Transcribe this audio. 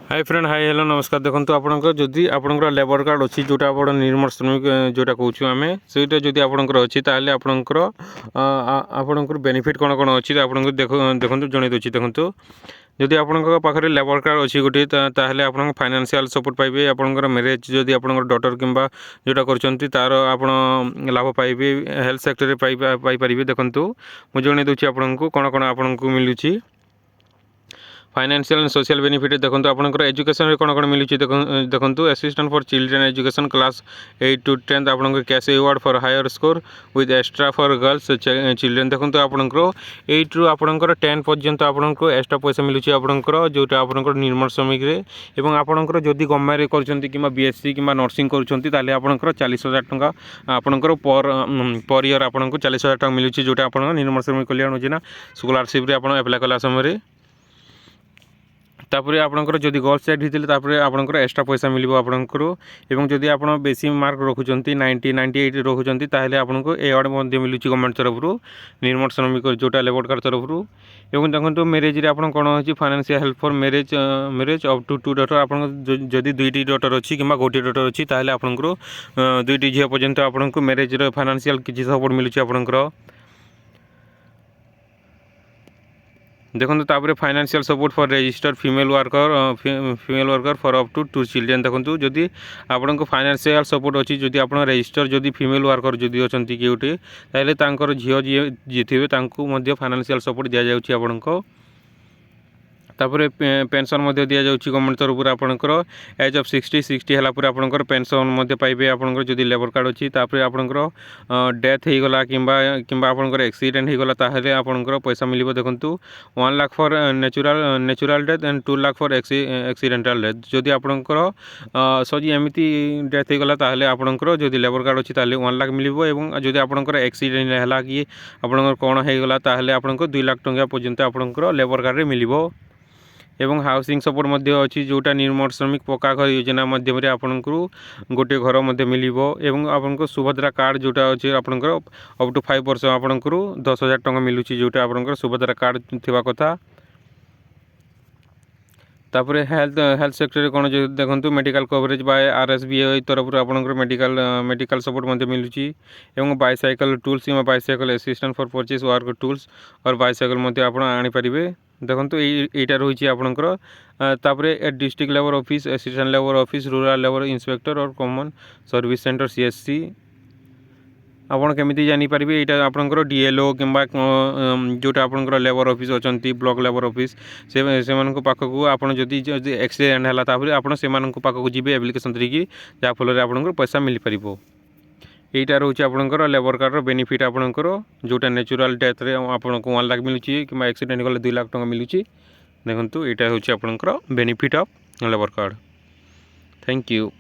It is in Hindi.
हाय फ्रेंड हाय हेलो नमस्कार देखो आपंकर जदि आपंकर लेबर कार्ड अच्छी जोटा आप निर्माण श्रमिक जोटा कहूँ आम से जदि आपंकर अच्छी ताल आपंकर आपंकर बेनिफिट कौन कौन अच्छी आपको देखो जन दूसरी देखो जदि आपंकर पाखे लेबर कार्ड अच्छी गोटे ताहले आप फाइनेंशियल सपोर्ट पाइबे आपंकर मैरेज जदि आपंकर डॉटर किंबा जोटा कर तार आप लाभ पाइबे हेल्थ सेक्टर पाइपर देखो मुझे जन दूसरी आपको कौन कौन आपको मिलूँ फाइनेंशियल एंड सोशल बेनिफिट देखो आपंकर एजुकेशन कौन कौन मिलूँ देखो assistant for children education class 8 to 10 आपंकर cash award for higher score with extra for girls children देखो आपंकर 8 ରୁ आपंकर 10 पर्यंत आपको एक्स्ट्रा पैसा मिलूँ आपंकर जोटा आपंकर निर्माण श्रमिक एवं आपंकर जदि गवर्नमेंट कर बीएससी कि नर्सिंग करें आपंकर 40,000 टंका आपंकर पर ईयर आपको 40,000 टंका मिलूँ जोटा आप निर्माण श्रमिक कल्याण योजना स्कॉलरशिप आप एप्लाय कला समय तापर आपंकर जदि गर्ल्स साइड होते आपंकर एक्स्ट्रा पैसा मिल आपंकर एवं जदि आप बेसी मार्क रखुंट 90 98 रखुंट ताहले आपको एवार्ड मिलूँ गवर्नमेंट तरफ निर्माण श्रमिक जोटा लेबर कार्ड तरफ एवं देखो मैरेज आप कौन हो financial help for marriage marriage up to 2 daughter आप जदि 2टी डॉटर अच्छी कि गोटे डॉटर अच्छी ताहले आपंकर 2टी झील पर्यंत आपको मैरेज फाइनेंशियल किसी सपोर्ट मिलूँ आपंकर देखो तापर financial support for registered female worker for up to 2 children देखो जदि आपको फाइनेंशियल सपोर्ट अच्छी जदि आप रजिस्टर जदि फीमेल वर्कर जदि अच्छा किए ताहले झील जी थे फाइनेंशियल सपोर्ट दि जाऊँगी आपको तापर पेंशन दि जाऊँगी गवर्नमेंट तरफ आपंकर एज ऑफ 60 है आपंकर पेंशन पाइबे आपंकर जदि लेबर कार्ड अच्छी तापर आपंकर डेथ हो गला किंबा आपंकर एक्सीडेंट हो गला ताहले आपंकर पैसा मिल देखो 1 lakh for natural death and 2 lakh for accidental death जदि आपंकर सजी एमती डेथ हो गला ताहले आपंकर जदि लेबर कार्ड अच्छी ताहले 1 लाख मिल जदि आपंकर एक्सीडेंट है कि आपंकर कौन हो गला ताहले आपंकर 2 लाख टंका पर्यंत आपंकर लेबर कार्ड मिल एवं हाउसिंग सपोर्ट अच्छी जोटा निर्माण श्रमिक पक्का घर योजना मध्यम आपको गोटे घर मिल एवं आपको सुभद्रा कार्ड जोटा अच्छे आपंकर अप टू 5 वर्ष आपंकर 10,000 टंका मिलूँ जोटा आपंकर सुभद्रा कार्ड थिबा कथा तापर हेल्थ सेक्टर कौन देखो मेडिकल कवरेज बाय RSBI तरफ आपंकर मेडिकल सपोर्ट मिलूँ एवं बाइसाइकल टूल्स या bicycle assistant for purchase work tools और बाइसाइकल आप आनीपारे देखो यहीटा रही आपंकर तापर district labour office assistant labour office rural labour inspector और कॉमन सर्विस सेंटर CSC आपड़ केमी जानीपारे यहाँ आपंकर DLO कि जोटा आपंकर लेबर ऑफिस अच्छा ब्लॉक लेबर ऑफिस से पाखक आप एक्सीडेंट है आप पाखक जी एप्लिकेशन देकी जहाँफल आपंकर पैसा मिल पार यहीटा रोचे आपंकर लेबर कार्ड बेनिफिट आपंकर जोटा नेचुरल डेथ आपको 1 लाख मिलूँ कि एक्सीडेंट गले 2 लाख टंका मिलूँ देखो यहाँ हूँ आपंकर benefit of labour card thank you.